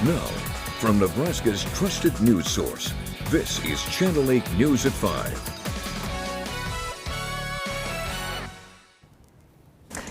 Now, from Nebraska's trusted news source, this is Channel 8 News at 5.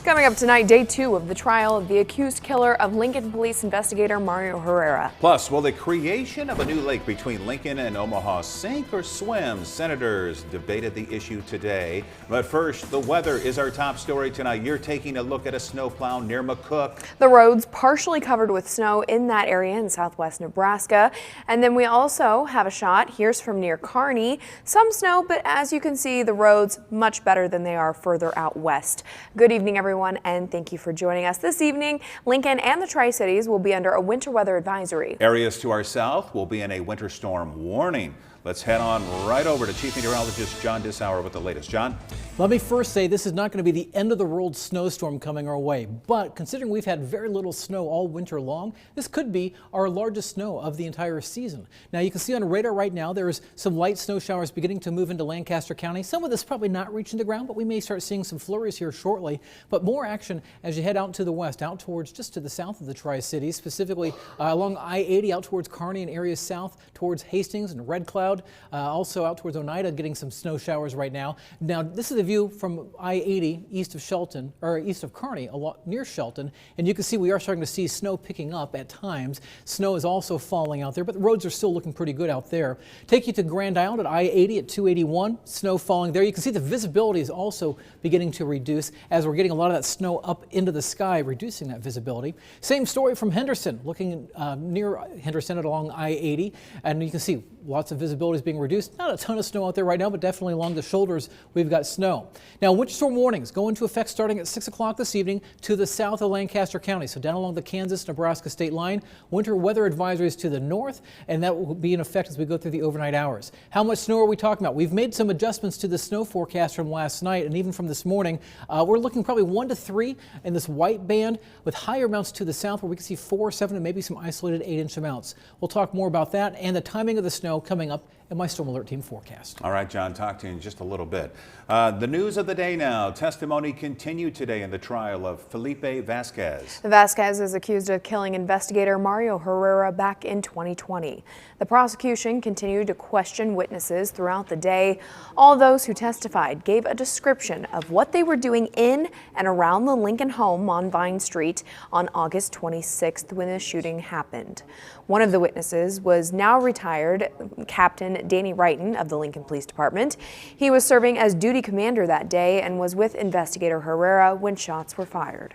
Coming up tonight, day 2 of the trial of the accused killer of Lincoln police investigator Mario Herrera. Plus, will the creation of a new lake between Lincoln and Omaha sink or swim? Senators debated the issue today. But first, the weather is our top story tonight. You're taking a look at a snowplow near McCook. The roads partially covered with snow in that area in southwest Nebraska. And then we also have a shot. Here's from near Kearney. Some snow, but as you can see, the roads much better than they are further out west. Good evening, everyone, and thank you for joining us this evening. Lincoln and the Tri-Cities will be under a winter weather advisory. Areas to our south will be in a winter storm warning. Let's head on right over to Chief Meteorologist John Dissauer with the latest. John? Let me first say this is not going to be the end of the world snowstorm coming our way, but considering we've had very little snow all winter long, this could be our largest snow of the entire season. Now you can see on radar right now there's some light snow showers beginning to move into Lancaster County. Some of this probably not reaching the ground, but we may start seeing some flurries here shortly. But more action as you head out to the west, out towards just to the south of the Tri-Cities, specifically along I-80 out towards Kearney and areas south towards Hastings and Red Cloud. Also out towards Oneida, getting some snow showers right now. Now this is the view from I-80 east of Shelton, or east of Kearney, near Shelton, and you can see we are starting to see snow picking up at times. Snow is also falling out there, but the roads are still looking pretty good out there. Take you to Grand Island at I-80 at 281, snow falling there. You can see the visibility is also beginning to reduce as we're getting a lot of that snow up into the sky, reducing that visibility. Same story from Henderson, looking near Henderson along I-80, and you can see lots of visibility is being reduced. Not a ton of snow out there right now, but definitely along the shoulders we've got snow. Now winter storm warnings go into effect starting at 6 o'clock this evening to the south of Lancaster County. So down along the Kansas-Nebraska state line, winter weather advisories to the north, and that will be in effect as we go through the overnight hours. How much snow are we talking about? We've made some adjustments to the snow forecast from last night and even from this morning. We're looking probably 1 to 3 in this white band with higher amounts to the south where we can see 4, 7, and maybe some isolated 8-inch amounts. We'll talk more about that and the timing of the snow coming up in my Storm Alert Team forecast. All right, John, talk to you in just a little bit. The news of the day now. Testimony continued today in the trial of Felipe Vasquez. Vasquez is accused of killing investigator Mario Herrera back in 2020. The prosecution continued to question witnesses throughout the day. All those who testified gave a description of what they were doing in and around the Lincoln home on Vine Street on August 26th when the shooting happened. One of the witnesses was now retired Captain Danny Wrighton of the Lincoln Police Department. He was serving as duty commander that day and was with investigator Herrera when shots were fired.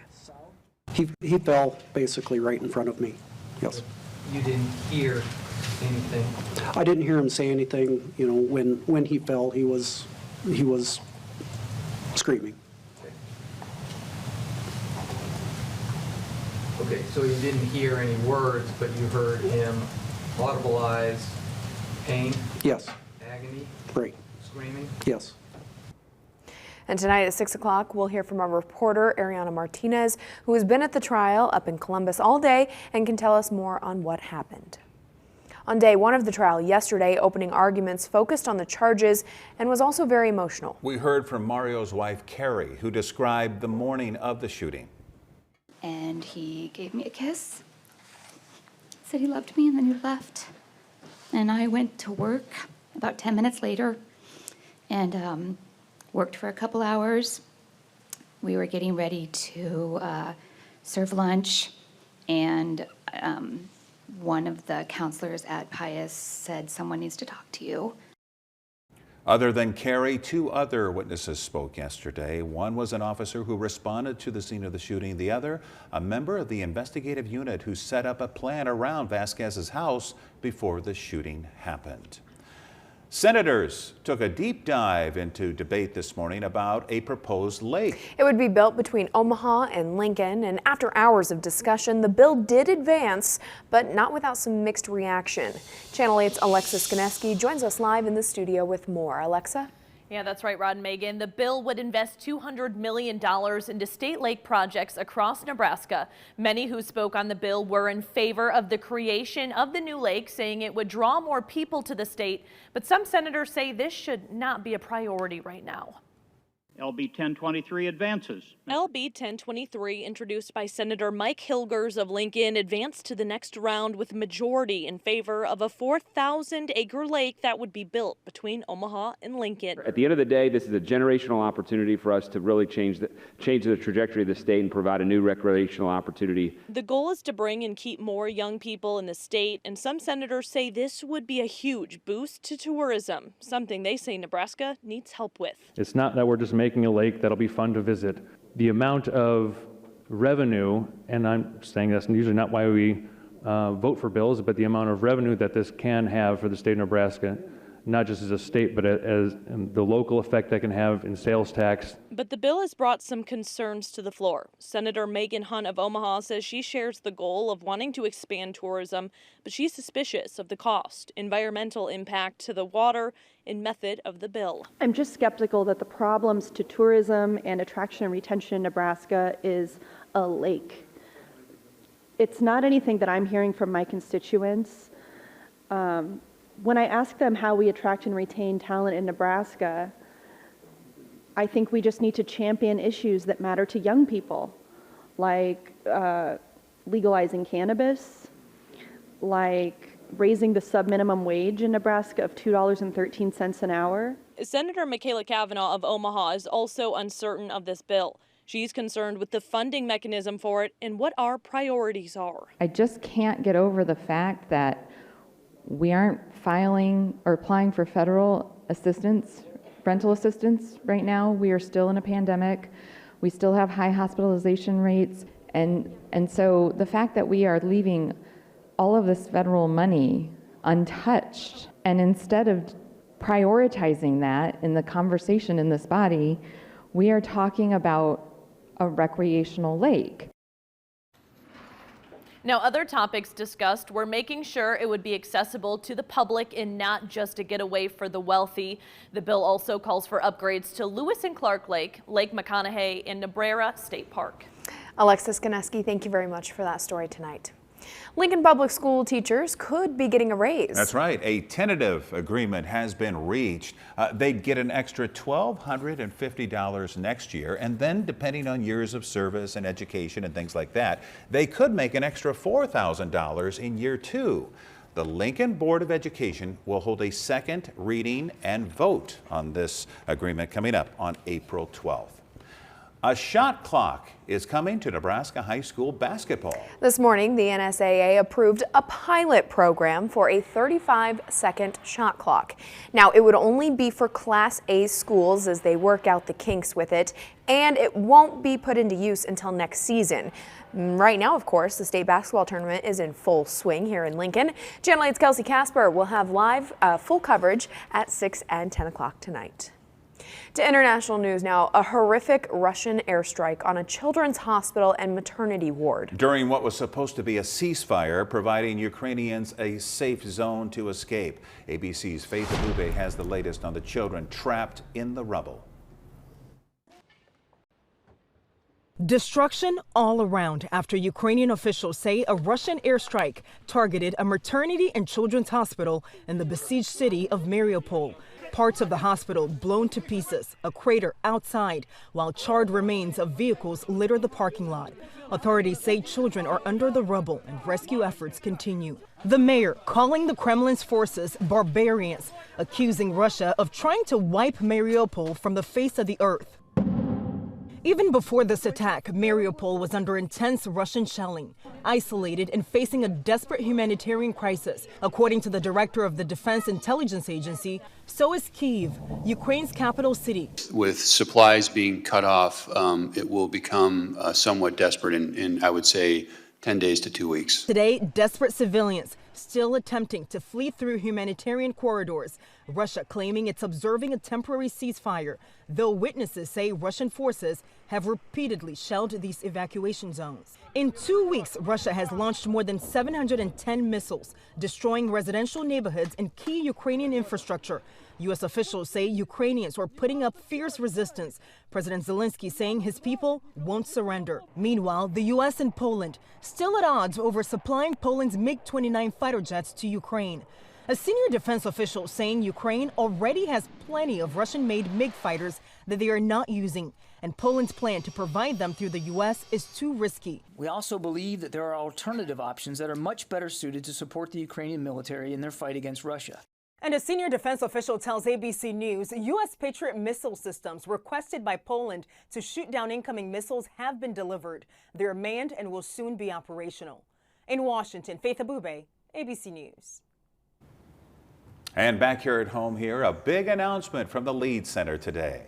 He fell basically right in front of me. Yes. You didn't hear anything? I didn't hear him say anything. You know, when he fell, he was screaming. Okay, so you didn't hear any words, but you heard him audibilize pain? Yes. Agony? Right. Screaming? Yes. And tonight at 6 o'clock, we'll hear from our reporter, Ariana Martinez, who has been at the trial up in Columbus all day and can tell us more on what happened. On day 1 of the trial yesterday, opening arguments focused on the charges and was also very emotional. We heard from Mario's wife, Carrie, who described the morning of the shooting. And he gave me a kiss, said he loved me, and then he left. And I went to work about 10 minutes later and worked for a couple hours. We were getting ready to serve lunch, and one of the counselors at Pius said, "Someone needs to talk to you." Other than Carrie, 2 other witnesses spoke yesterday. One was an officer who responded to the scene of the shooting. The other, a member of the investigative unit who set up a plan around Vasquez's house before the shooting happened. Senators took a deep dive into debate this morning about a proposed lake. It would be built between Omaha and Lincoln, and after hours of discussion, the bill did advance, but not without some mixed reaction. Channel 8's Alexa Skineski joins us live in the studio with more. Alexa? Yeah, that's right, Rod and Megan. The bill would invest $200 million into state lake projects across Nebraska. Many who spoke on the bill were in favor of the creation of the new lake, saying it would draw more people to the state. But some senators say this should not be a priority right now. LB 1023 advances. LB 1023, introduced by Senator Mike Hilgers of Lincoln, advanced to the next round with a majority in favor of a 4,000-acre lake that would be built between Omaha and Lincoln. At the end of the day, this is a generational opportunity for us to really change the trajectory of the state and provide a new recreational opportunity. The goal is to bring and keep more young people in the state, and some senators say this would be a huge boost to tourism, something they say Nebraska needs help with. It's not that we're just making a lake that'll be fun to visit. The amount of revenue, and I'm saying that's usually not why we vote for bills, but the amount of revenue that this can have for the state of Nebraska, not just as a state, but as the local effect that can have in sales tax. But the bill has brought some concerns to the floor. Senator Megan Hunt of Omaha says she shares the goal of wanting to expand tourism, but she's suspicious of the cost, environmental impact to the water, and method of the bill. I'm just skeptical that the problems to tourism and attraction and retention in Nebraska is a lake. It's not anything that I'm hearing from my constituents. When I ask them how we attract and retain talent in Nebraska, I think we just need to champion issues that matter to young people, like legalizing cannabis, like raising the sub-minimum wage in Nebraska of $2.13 an hour. Senator Michaela Cavanaugh of Omaha is also uncertain of this bill. She's concerned with the funding mechanism for it and what our priorities are. I just can't get over the fact that we aren't filing or applying for federal assistance, rental assistance right now. We are still in a pandemic. We still have high hospitalization rates. And so the fact that we are leaving all of this federal money untouched, and instead of prioritizing that in the conversation in this body, we are talking about a recreational lake. Now, other topics discussed were making sure it would be accessible to the public and not just a getaway for the wealthy. The bill also calls for upgrades to Lewis and Clark Lake, Lake McConaughey, and Nebraska State Park. Alexis Koneski, thank you very much for that story tonight. Lincoln Public School teachers could be getting a raise. That's right. A tentative agreement has been reached. They'd get an extra $1,250 next year, and then depending on years of service and education and things like that, they could make an extra $4,000 in year 2. The Lincoln Board of Education will hold a second reading and vote on this agreement coming up on April 12th. A shot clock is coming to Nebraska high school basketball. This morning, the NSAA approved a pilot program for a 35-second shot clock. Now, it would only be for Class A schools as they work out the kinks with it, and it won't be put into use until next season. Right now, of course, the state basketball tournament is in full swing here in Lincoln. Channel 8's Kelsey Casper will have live full coverage at 6 and 10 o'clock tonight. To international news now, a horrific Russian airstrike on a children's hospital and maternity ward. During what was supposed to be a ceasefire, providing Ukrainians a safe zone to escape. ABC's Faith Abube has the latest on the children trapped in the rubble. Destruction all around after Ukrainian officials say a Russian airstrike targeted a maternity and children's hospital in the besieged city of Mariupol. Parts of the hospital blown to pieces, a crater outside, while charred remains of vehicles litter the parking lot. Authorities say children are under the rubble and rescue efforts continue. The mayor calling the Kremlin's forces barbarians, accusing Russia of trying to wipe Mariupol from the face of the earth. Even before this attack, Mariupol was under intense Russian shelling, isolated and facing a desperate humanitarian crisis. According to the director of the Defense Intelligence Agency, so is Kyiv, Ukraine's capital city. With supplies being cut off, it will become somewhat desperate in, I would say, 10 days to 2 weeks. Today, desperate civilians still attempting to flee through humanitarian corridors. Russia claiming it's observing a temporary ceasefire, though witnesses say Russian forces have repeatedly shelled these evacuation zones. In 2 weeks, Russia has launched more than 710 missiles, destroying residential neighborhoods and key Ukrainian infrastructure. U.S. officials say Ukrainians are putting up fierce resistance. President Zelensky saying his people won't surrender. Meanwhile, the U.S. and Poland still at odds over supplying Poland's MiG-29 fighter jets to Ukraine. A senior defense official saying Ukraine already has plenty of Russian-made MiG fighters that they are not using, and Poland's plan to provide them through the U.S. is too risky. We also believe that there are alternative options that are much better suited to support the Ukrainian military in their fight against Russia. And a senior defense official tells ABC News U.S. Patriot missile systems requested by Poland to shoot down incoming missiles have been delivered. They're manned and will soon be operational. In Washington, Faith Abube, ABC News. And back here at home here, a big announcement from the Lead Center today.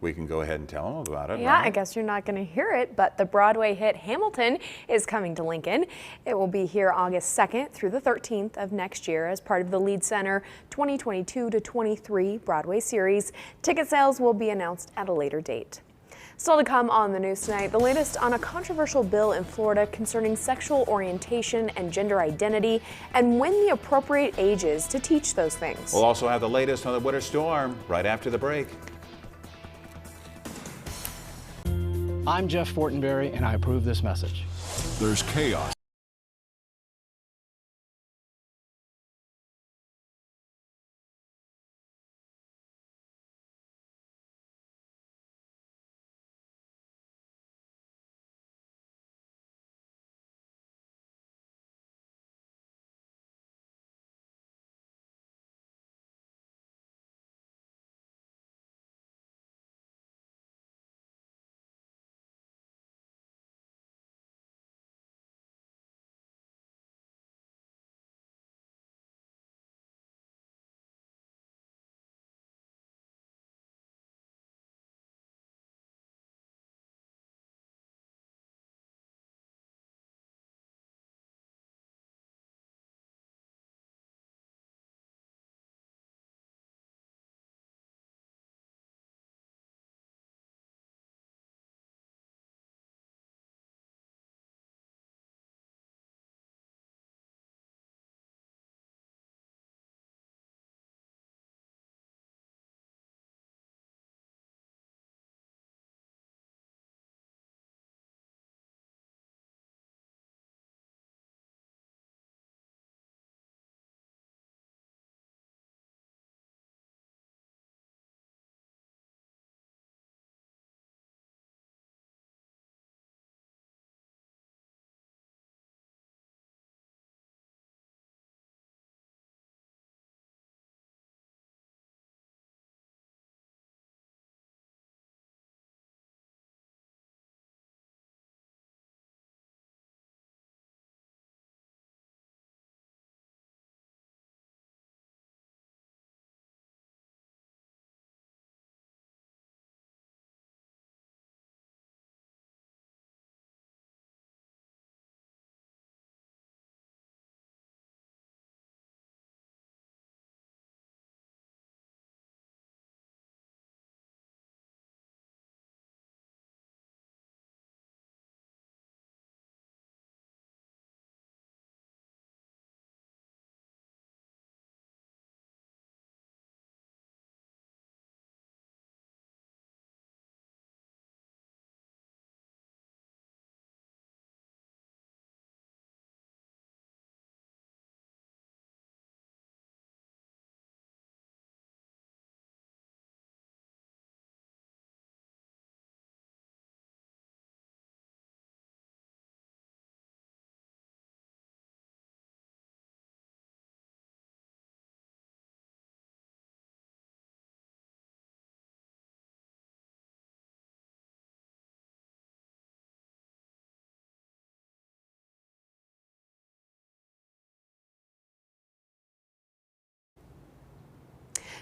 We can go ahead and tell them about it. Yeah, right? I guess you're not going to hear it, but the Broadway hit Hamilton is coming to Lincoln. It will be here August 2nd through the 13th of next year as part of the Lead Center 2022-23 Broadway series. Ticket sales will be announced at a later date. Still to come on the news tonight, the latest on a controversial bill in Florida concerning sexual orientation and gender identity and when the appropriate age is to teach those things. We'll also have the latest on the winter storm right after the break. I'm Jeff Fortenberry, and I approve this message. There's chaos.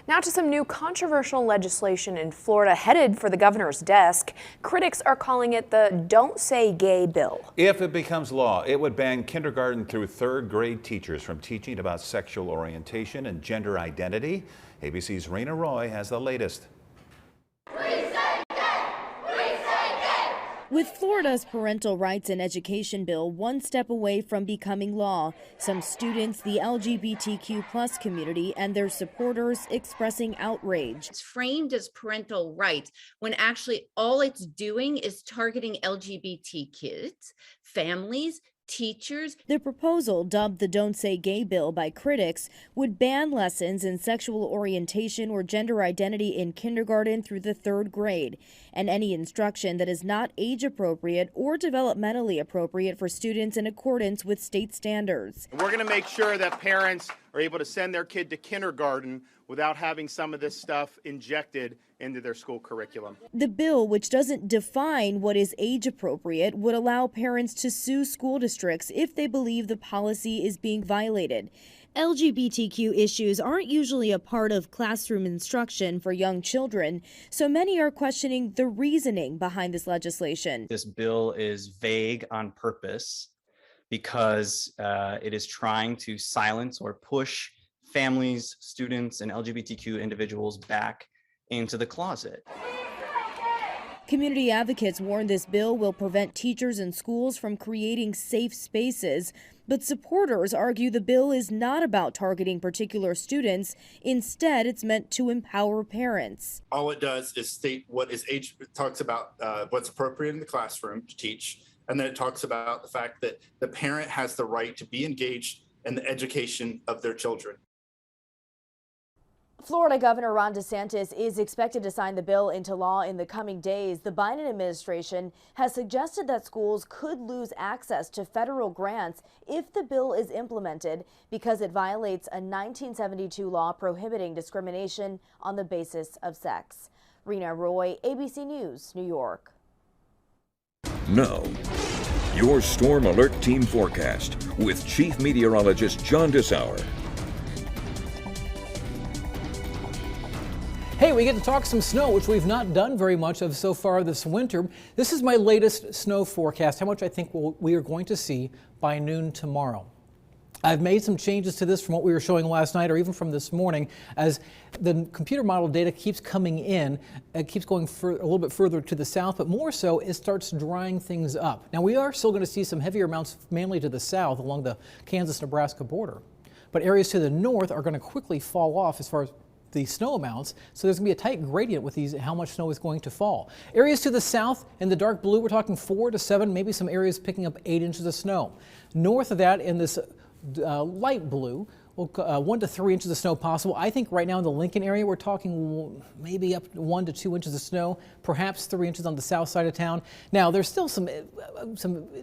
Now to some new controversial legislation in Florida headed for the governor's desk. Critics are calling it the Don't Say Gay bill. If it becomes law, it would ban kindergarten through third grade teachers from teaching about sexual orientation and gender identity. ABC's Rena Roy has the latest. With Florida's parental rights and education bill one step away from becoming law, some students, the LGBTQ+ community, and their supporters expressing outrage. It's framed as parental rights when actually all it's doing is targeting LGBT kids, families, teachers. The proposal, dubbed the Don't Say Gay bill by critics, would ban lessons in sexual orientation or gender identity in kindergarten through the 3rd grade, and any instruction that is not age appropriate or developmentally appropriate for students in accordance with state standards. We're going to make sure that parents are able to send their kid to kindergarten without having some of this stuff injected into their school curriculum. The bill, which doesn't define what is age appropriate, would allow parents to sue school districts if they believe the policy is being violated. LGBTQ issues aren't usually a part of classroom instruction for young children, so many are questioning the reasoning behind this legislation. This bill is vague on purpose because it is trying to silence or push families, students, and LGBTQ individuals back into the closet. Community advocates warn this bill will prevent teachers and schools from creating safe spaces, but supporters argue the bill is not about targeting particular students. Instead, it's meant to empower parents. All it does is state what is age, it talks about what's appropriate in the classroom to teach, and then it talks about the fact that the parent has the right to be engaged in the education of their children. Florida Governor Ron DeSantis is expected to sign the bill into law in the coming days. The Biden administration has suggested that schools could lose access to federal grants if the bill is implemented because it violates a 1972 law prohibiting discrimination on the basis of sex. Rena Roy, ABC News, New York. Now, your Storm Alert Team forecast with Chief Meteorologist John Dessauer. Hey, we get to talk some snow, which we've not done very much of so far this winter. This is my latest snow forecast, how much I think we are going to see by noon tomorrow. I've made some changes to this from what we were showing last night or even from this morning as the computer model data keeps coming in. It keeps going a little bit further to the south, but more so it starts drying things up. Now we are still going to see some heavier amounts mainly to the south along the Kansas-Nebraska border, but areas to the north are going to quickly fall off as far as the snow amounts, so there's going to be a tight gradient with these how much snow is going to fall. Areas to the south in the dark blue, we're talking 4 to 7, maybe some areas picking up 8 inches of snow. North of that in this light blue, 1 to 3 inches of snow possible. I think right now in the Lincoln area we're talking maybe up 1 to 2 inches of snow, perhaps 3 inches on the south side of town. Now there's still some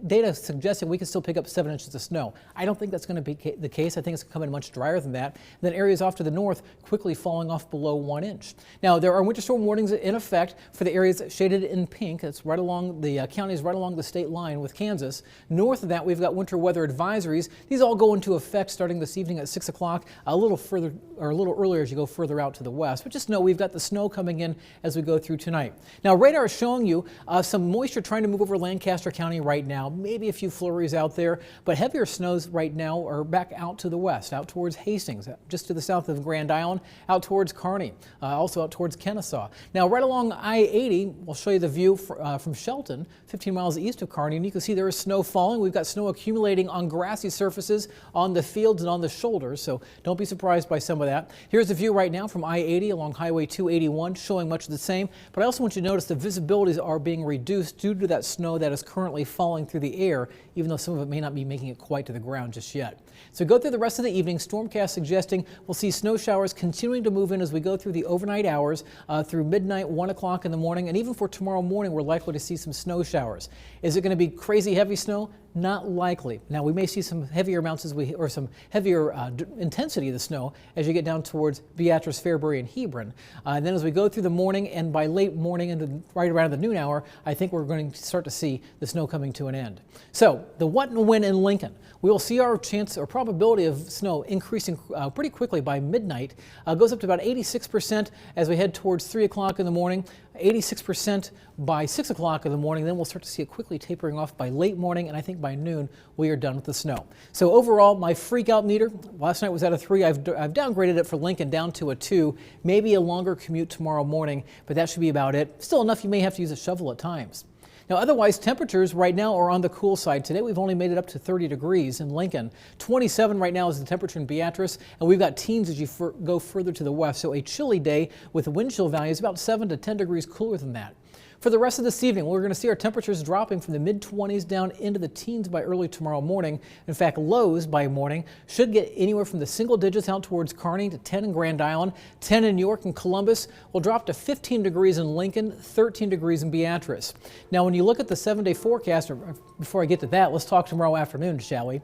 data suggesting we can still pick up 7 inches of snow. I don't think that's going to be the case. I think it's going to come in much drier than that. And then areas off to the north quickly falling off below 1 inch. Now there are winter storm warnings in effect for the areas shaded in pink. That's right along the counties right along the state line with Kansas. North of that we've got winter weather advisories. These all go into effect starting this evening at 6 o'clock, a little further or a little earlier as you go further out to the west. But just know we've got the snow coming in as we go through tonight. Now radar is showing you some moisture trying to move over Lancaster County right now, maybe a few flurries out there, but heavier snows right now are back out to the west, out towards Hastings, just to the south of Grand Island, out towards Kearney, also out towards Kennesaw. Now right along I-80, we'll show you the view from Shelton, 15 miles east of Kearney, and you can see there is snow falling. We've got snow accumulating on grassy surfaces, on the fields and on the shoulders, so don't be surprised by some of that. Here's the view right now from I-80 along Highway 281, showing much of the same, but I also want you to notice the visibilities are being reduced due to that snow that is currently falling through the air, even though some of it may not be making it quite to the ground just yet. So go through the rest of the evening. Stormcast suggesting we'll see snow showers continuing to move in as we go through the overnight hours through midnight, 1 o'clock in the morning, and even for tomorrow morning we're likely to see some snow showers. Is it going to be crazy heavy snow? Not likely. Now we may see some heavier amounts or some heavier intensity of the snow as you get down towards Beatrice, Fairbury, and Hebron. And then as we go through the morning and by late morning into right around the noon hour, I think we're going to start to see the snow coming to an end. So the what and when in Lincoln. We will see our chance or probability of snow increasing pretty quickly by midnight. Goes up to about 86% as we head towards 3 o'clock in the morning, 86% by 6 o'clock in the morning. Then we'll start to see it quickly tapering off by late morning, and I think by noon we are done with the snow. So overall, my freak out meter last night was at a 3. I've downgraded it for Lincoln down to a 2. Maybe a longer commute tomorrow morning, but that should be about it. Still enough you may have to use a shovel at times. Now, otherwise, temperatures right now are on the cool side. Today, we've only made it up to 30 degrees in Lincoln. 27 right now is the temperature in Beatrice, and we've got teens as you go further to the west. So a chilly day with wind chill values about 7 to 10 degrees cooler than that. For the rest of this evening, we're going to see our temperatures dropping from the mid-20s down into the teens by early tomorrow morning. In fact, lows by morning should get anywhere from the single digits out towards Kearney to 10 in Grand Island, 10 in New York and Columbus. Will drop to 15 degrees in Lincoln, 13 degrees in Beatrice. Now, when you look at the 7-day forecast, or before I get to that, let's talk tomorrow afternoon, shall we?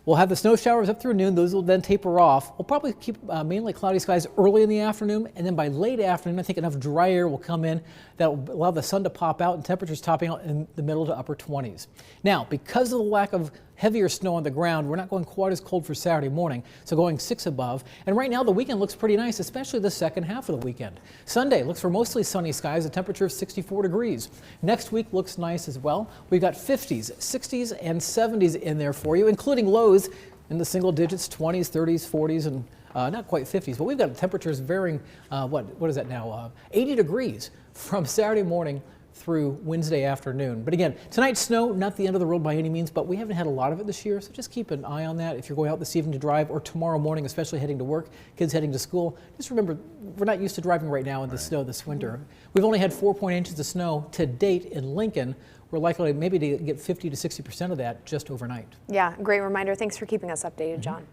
We'll have the snow showers up through noon. Those will then taper off. We'll probably keep mainly cloudy skies early in the afternoon, and then by late afternoon, I think enough dry air will come in that will allow the sun to pop out and temperatures topping out in the middle to upper 20s. Now, because of the lack of heavier snow on the ground, we're not going quite as cold for Saturday morning, so going 6 above. And right now, the weekend looks pretty nice, especially the second half of the weekend. Sunday looks for mostly sunny skies, a temperature of 64 degrees. Next week looks nice as well. We've got 50s, 60s, and 70s in there for you, including lows in the single digits, 20s, 30s, 40s, and not quite 50s, but we've got temperatures varying, what is that now, 80 degrees from Saturday morning through Wednesday afternoon. But again, tonight's snow, not the end of the world by any means, but we haven't had a lot of it this year, so just keep an eye on that if you're going out this evening to drive, or tomorrow morning, especially heading to work, kids heading to school. Just remember, we're not used to driving right now in the snow this winter. We've only had 4 inches of snow to date in Lincoln. We're likely maybe to get 50 to 60% of that just overnight. Yeah, great reminder. Thanks for keeping us updated, John.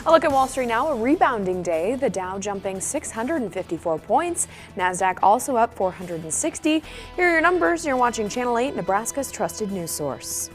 A look at Wall Street now, a rebounding day. The Dow jumping 654 points. NASDAQ also up 460. Here are your numbers. You're watching Channel 8, Nebraska's trusted news source.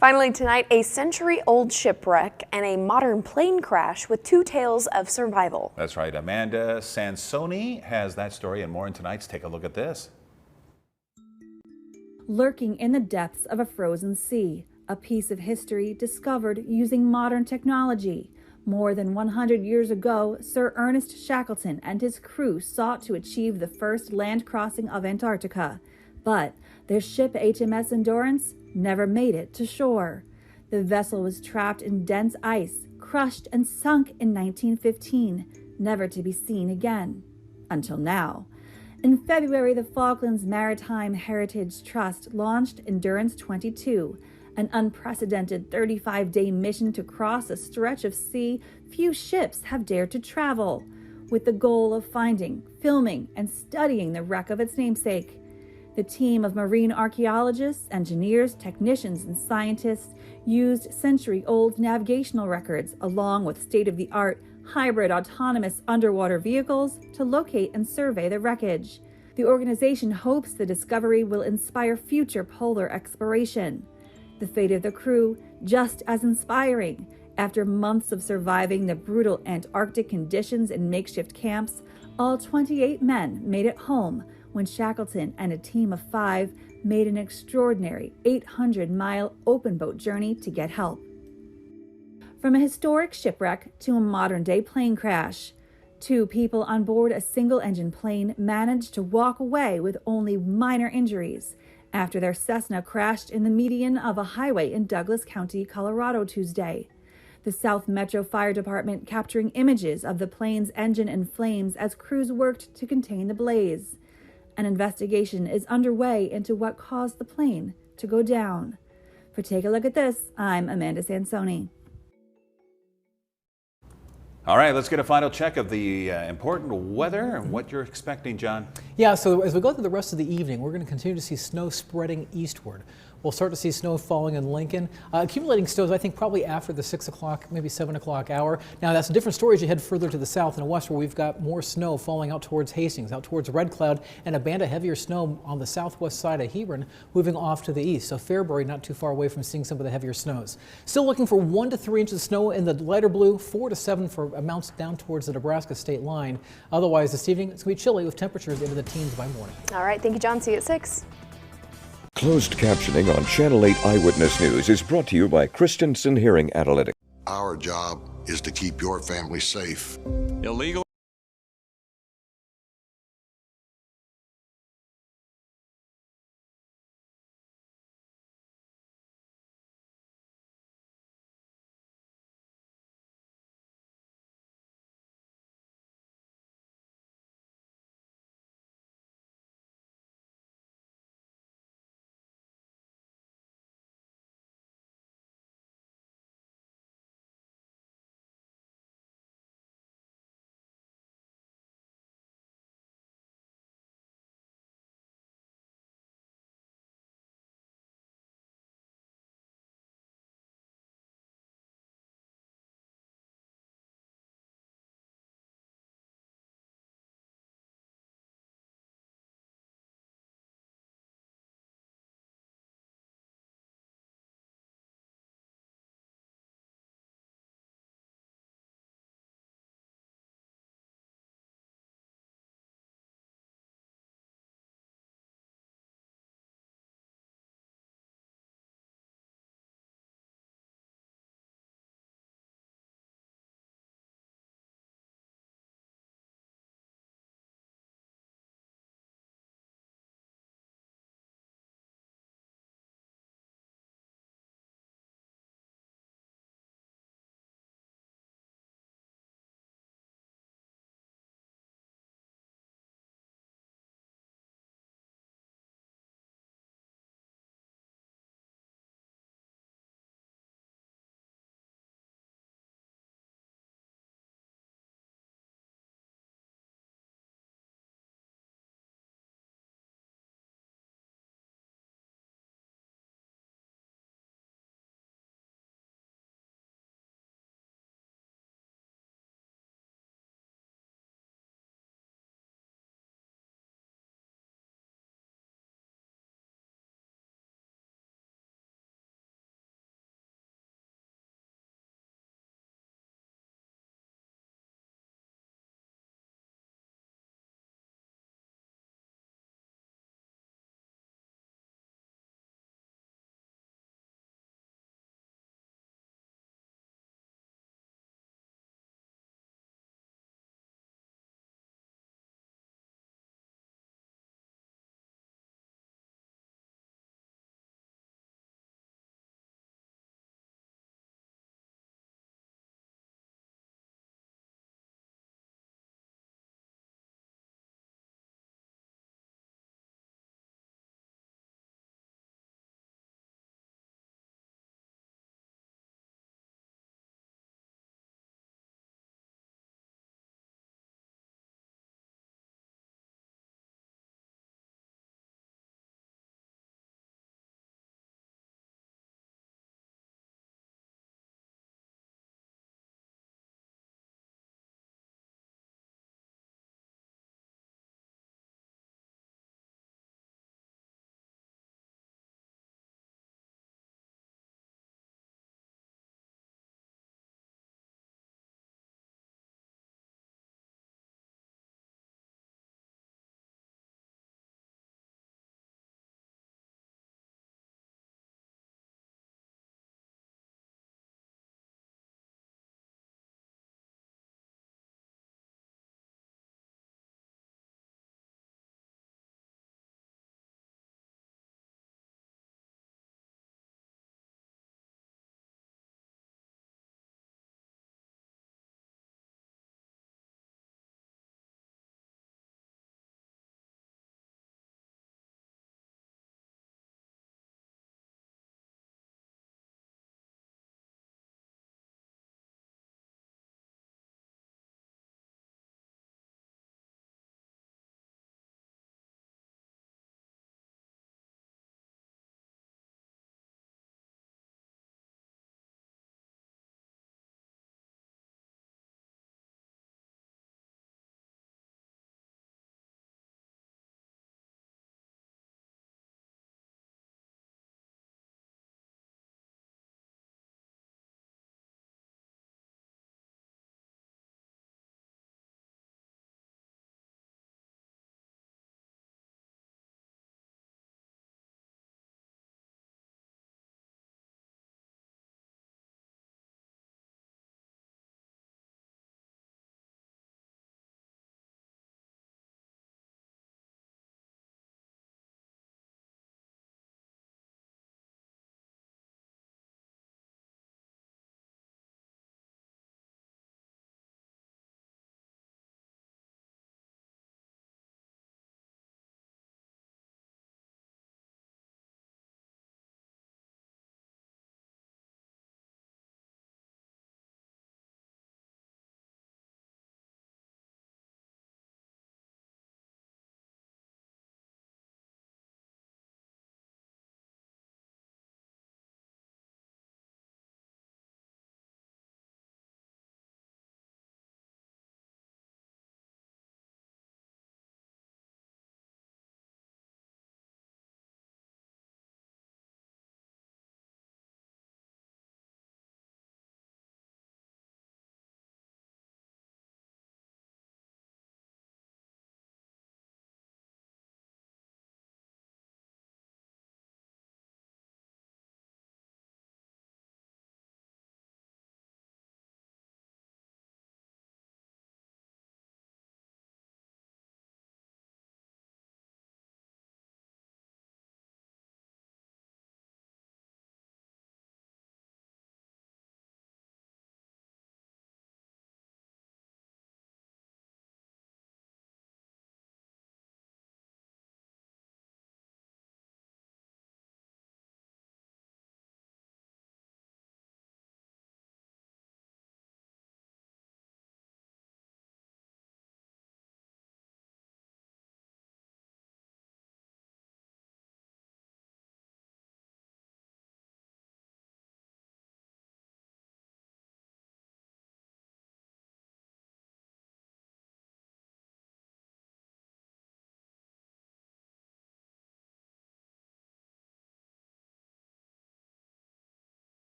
Finally tonight, a century-old shipwreck and a modern plane crash with two tales of survival. That's right. Amanda Sansoni has that story and more in tonight's Take a Look at This. Lurking in the depths of a frozen sea, a piece of history discovered using modern technology. More than 100 years ago, Sir Ernest Shackleton and his crew sought to achieve the first land crossing of Antarctica. But their ship HMS Endurance never made it to shore. The vessel was trapped in dense ice, crushed and sunk in 1915, never to be seen again. Until now. In February, the Falklands Maritime Heritage Trust launched Endurance 22, an unprecedented 35-day mission to cross a stretch of sea few ships have dared to travel, with the goal of finding, filming, and studying the wreck of its namesake. The team of marine archaeologists, engineers, technicians, and scientists used century-old navigational records along with state-of-the-art hybrid autonomous underwater vehicles to locate and survey the wreckage. The organization hopes the discovery will inspire future polar exploration. The fate of the crew, just as inspiring. After months of surviving the brutal Antarctic conditions in makeshift camps, all 28 men made it home when Shackleton and a team of 5 made an extraordinary 800-mile open boat journey to get help. From a historic shipwreck to a modern-day plane crash, 2 people on board a single-engine plane managed to walk away with only minor injuries after their Cessna crashed in the median of a highway in Douglas County, Colorado, Tuesday. The South Metro Fire Department capturing images of the plane's engine in flames as crews worked to contain the blaze. An investigation is underway into what caused the plane to go down. For Take a Look at This, I'm Amanda Sansoni. All right, let's get a final check of the important weather and what you're expecting, John. Yeah, so as we go through the rest of the evening, we're going to continue to see snow spreading eastward. We'll start to see snow falling in Lincoln, accumulating snows, I think, probably after the 6 o'clock, maybe 7 o'clock hour. Now, that's a different story as you head further to the south and west, where we've got more snow falling out towards Hastings, out towards Red Cloud, and a band of heavier snow on the southwest side of Hebron, moving off to the east. So Fairbury not too far away from seeing some of the heavier snows. Still looking for 1 to 3 inches of snow in the lighter blue, 4 to 7 for amounts down towards the Nebraska state line. Otherwise, this evening, it's going to be chilly with temperatures into the teens by morning. All right, thank you, John. See you at 6. Closed captioning on Channel 8 Eyewitness News is brought to you by Christensen Hearing Analytics. Our job is to keep your family safe. Illegal